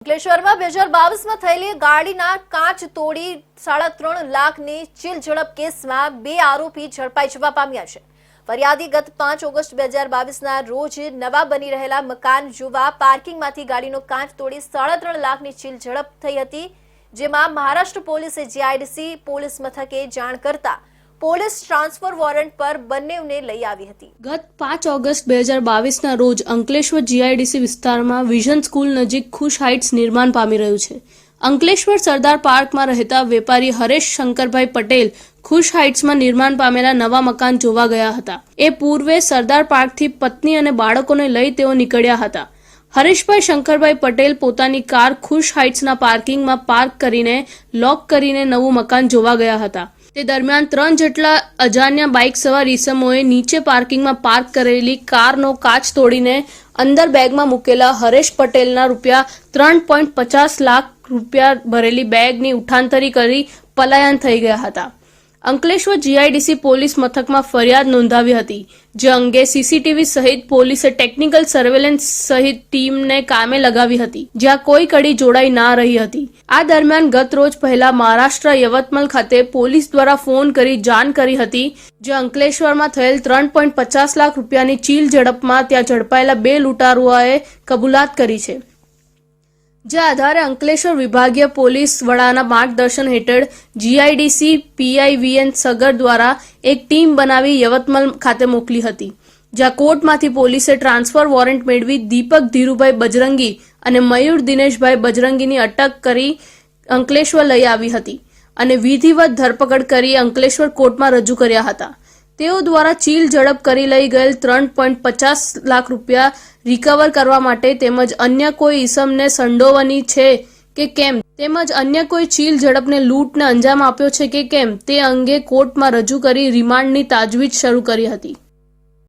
અંકલેશ્વરમાં 2022માં થયેલી ગાડીના કાચ તોડી 3.5 લાખની ચીલઝડપ કેસમાં 2 આરોપી ઝડપાઈ જવા પામ્યા છે। ફરિયાદી ગત 5 ઓગસ્ટ 2022ના રોજ નવા બની રહેલા મકાન જોવા પાર્કિંગમાંથી ગાડીનો કાચ તોડી 3.5 લાખની ચીલઝડપ થઈ હતી, જેમાં મહારાષ્ટ્ર પોલીસે જીઆઈડીસી પોલીસ મથકે જાણ કરતા પોલીસ ટ્રાન્સફર વોરંટ પર બંનેને લઈ આવી હતી। ગત 5 ઓગસ્ટ 2022ના રોજ અંકલેશ્વર જીઆઈડીસી વિસ્તારમાં વિઝન સ્કૂલ નજીક ખુશ હાઇટ્સ નિર્માણ પામી રહ્યું છે। અંકલેશ્વર સરદાર પાર્કમાં રહેતા વેપારી હરેશ શંકરભાઈ પટેલ ખુશ હાઇટ્સમાં નિર્માણ પામેલા નવા મકાન જોવા ગયા હતા। એ પૂર્વે સરદાર પાર્કથી પત્ની અને બાળકોને લઈ તેઓ નીકળ્યા હતા। હરેશભાઈ શંકરભાઈ પટેલ પોતાની કાર ખુશ હાઇટ્સના પાર્કિંગમાં પાર્ક કરીને લોક કરીને નવું મકાન જોવા ગયા હતા। તે દરમિયાન 3 જેટલા અજાણ્યા બાઇક સવાર ઈસમોએ નીચે પાર્કિંગમાં પાર્ક કરેલી કારનો કાચ તોડીને અંદર બેગમાં મૂકેલા હરેશ પટેલના ₹3.50 લાખ ભરેલી બેગની ઉઠાંતરી કરી પલાયન થઈ ગયા હતા। અંકલેશ્વર જીઆઈડીસી પોલીસ મથકમાં ફરિયાદ નોંધાવી હતી, જે અંગે સીસીટીવી સહિત પોલીસે ટેકનિકલ સર્વેલન્સ સહિત ટીમને કામે લગાવી હતી, જ્યાં કોઈ કડી જોડાઈ ના રહી હતી। આ દરમિયાન ગત રોજ પહેલા મહારાષ્ટ્ર યવતમાલ ખાતે પોલીસ દ્વારા ફોન કરી જાણ કરી હતી, જે અંકલેશ્વરમાં થયેલ ₹3.50 લાખની ચીલ ઝડપમાં ત્યાં ઝડપાયેલા 2 લૂંટારુઓએ કબૂલાત કરી છે। જે આધારે અંકલેશ્વર વિભાગીય પોલીસ વડાના માર્ગદર્શન હેઠળ જીઆઈડીસી પીઆઈવીએન સગર દ્વારા એક ટીમ બનાવી યવતમાલ ખાતે મોકલી હતી, જ્યાં કોર્ટમાંથી પોલીસે ટ્રાન્સફર વોરંટ મેળવી દીપક ધીરુભાઈ બજરંગી અને મયુર દિનેશભાઈ બજરંગીની અટક કરી અંકલેશ્વર લઈ આવી હતી અને વિધિવત ધરપકડ કરી અંકલેશ્વર કોર્ટમાં રજૂ કર્યા હતા। તેઓ દ્વારા ચીલ ઝડપ કરી લઈ ગયેલ ₹3.50 લાખ રિકવર કરવા માટે તેમજ અન્ય કોઈ ઈસમને સંડોવણી છે કે કેમ, તેમજ અન્ય કોઈ ચીલ ઝડપને લૂંટને અંજામ આપ્યો છે કે કેમ તે અંગે કોર્ટમાં રજૂ કરી રિમાન્ડની તાજવીજ શરૂ કરી હતી।